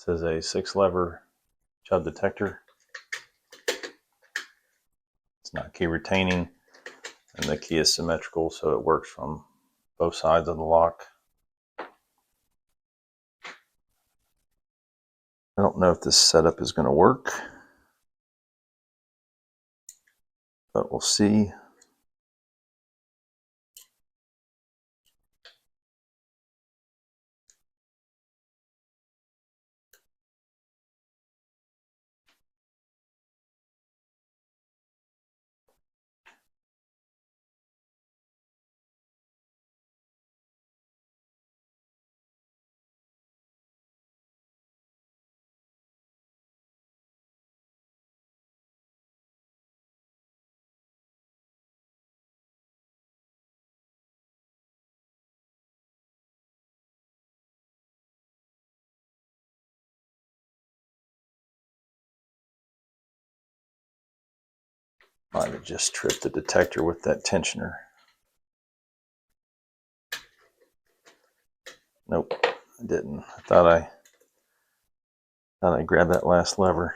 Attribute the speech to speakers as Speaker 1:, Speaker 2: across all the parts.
Speaker 1: This is a 6-lever Chubb Detector. It's not key retaining, and the key is symmetrical, so it works from both sides of the lock. I don't know if this setup is going to work, but we'll see. Might have just tripped the detector with that tensioner. Nope, I didn't. I thought I grabbed that last lever.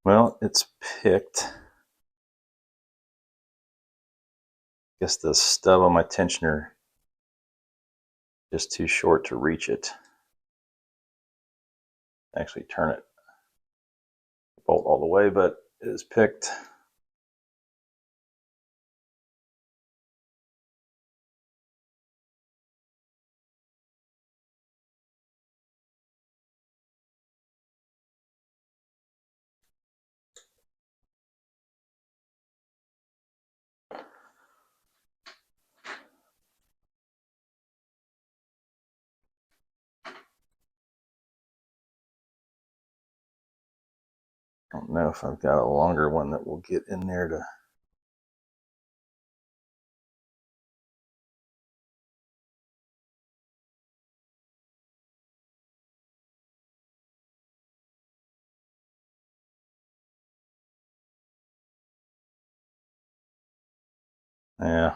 Speaker 1: Well, it's picked. I guess the stub on my tensioner is just too short to reach it. Actually turn it bolt all the way, but it is picked. I don't know if I've got a longer one that will get in there to. Yeah.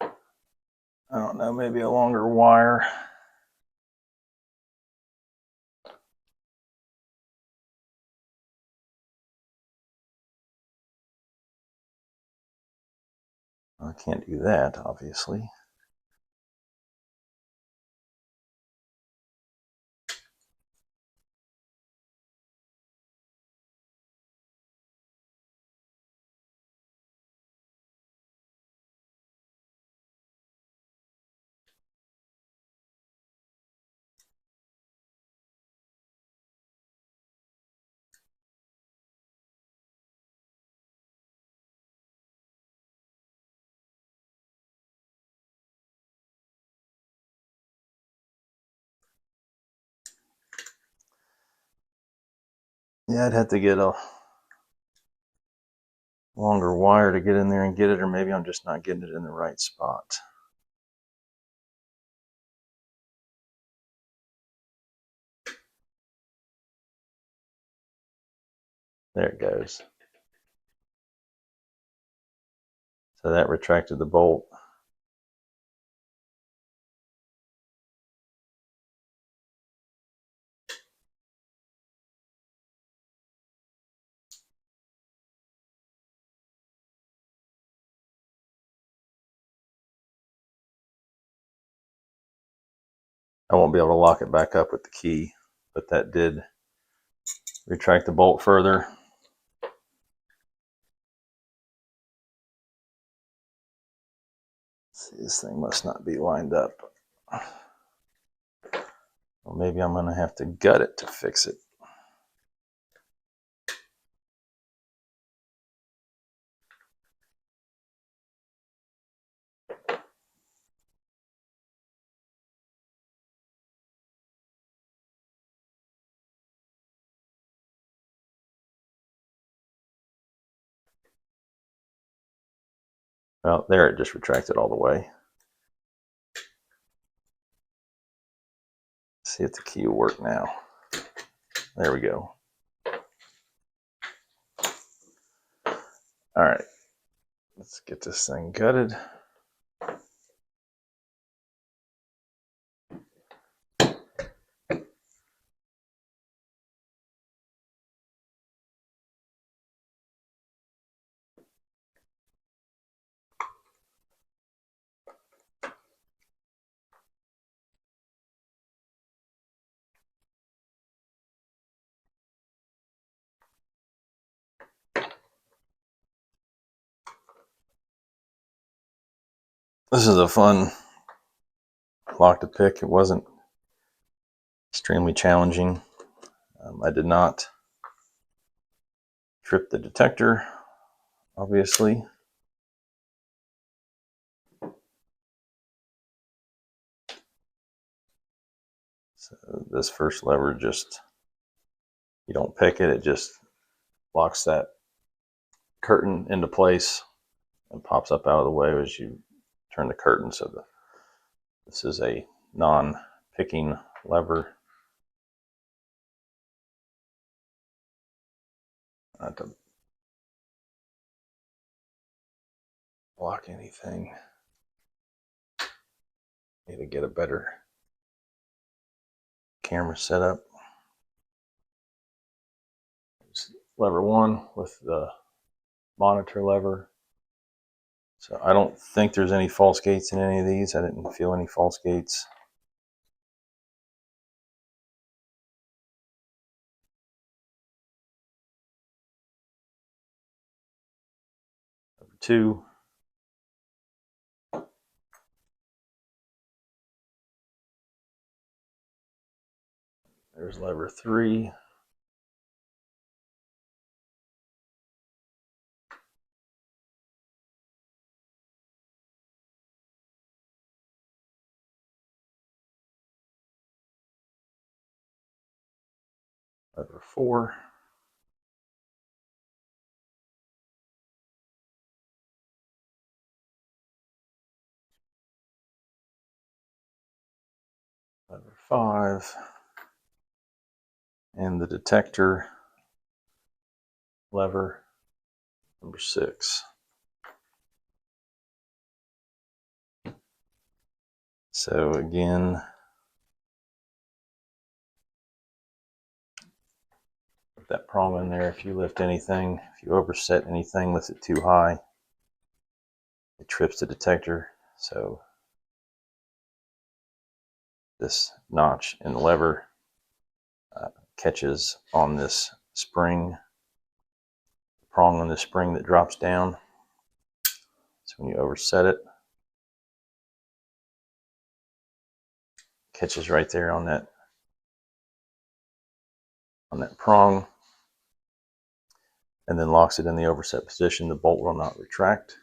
Speaker 1: I don't know, maybe a longer wire. I can't do that, obviously. Yeah, I'd have to get a longer wire to get in there and get it, or maybe I'm just not getting it in the right spot. There it goes. So that retracted the bolt. I won't be able to lock it back up with the key, but that did retract the bolt further. Let's see, this thing must not be lined up. Well, maybe I'm going to have to gut it to fix it. Well, there it just retracted all the way. Let's see if the key will work now. There we go. All right, let's get this thing gutted. This is a fun lock to pick. It wasn't extremely challenging. I did not trip the detector, obviously. So this first lever just, you don't pick it, it just locks that curtain into place and pops up out of the way as you turn the curtain. So this is a non-picking lever. Not to block anything. Need to get a better camera setup. lever 1 with the monitor lever. So I don't think there's any false gates in any of these. I didn't feel any false gates. Lever 2. There's lever 3. Lever 4. Lever 5. And the detector lever, number 6. So again, put that prong in there. If you lift anything, if you overset anything, lift it too high, it trips the detector. So this notch in the lever catches on this spring, prong on this spring that drops down. So when you overset it, catches right there on that prong, and then locks it in the overset position. The bolt will not retract.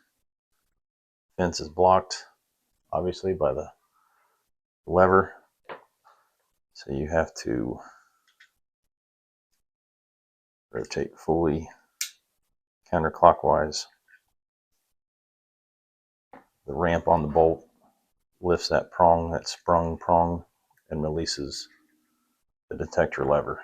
Speaker 1: Fence is blocked, obviously, by the lever. So you have to rotate fully counterclockwise. The ramp on the bolt lifts that prong, that sprung prong, and releases the detector lever.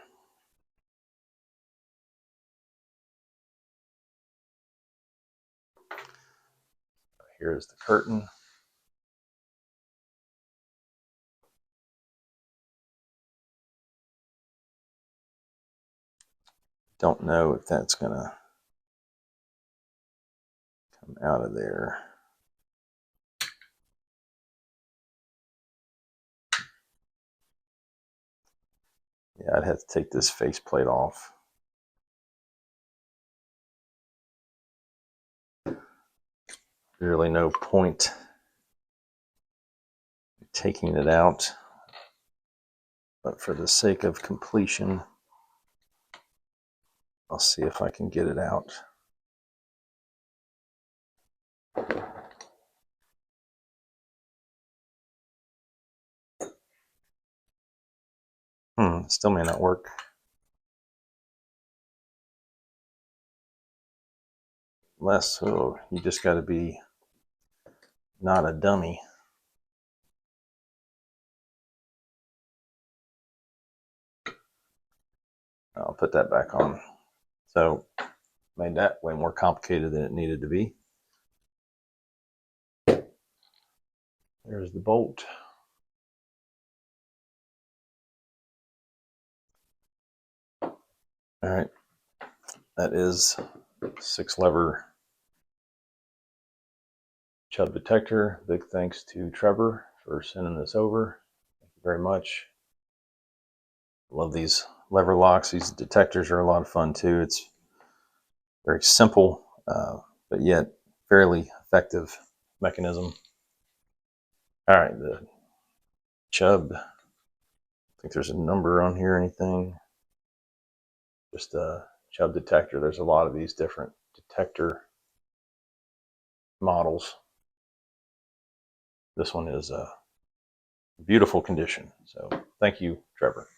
Speaker 1: Here's the curtain. Don't know if that's gonna come out of there. Yeah, I'd have to take this faceplate off. Really no point taking it out, but for the sake of completion, I'll see if I can get it out. Still may not work. Less so, you just got to be not a dummy. I'll put that back on. So made that way more complicated than it needed to be. There's the bolt. All right, that is 6-lever Chubb Detector. Big thanks to Trevor for sending this over. Thank you very much. Love these lever locks. These detectors are a lot of fun too. It's very simple, but yet fairly effective mechanism. All right, the Chubb. I think there's a number on here or anything. Just a Chubb Detector. There's a lot of these different detector models. This one is a beautiful condition. So thank you, Trevor.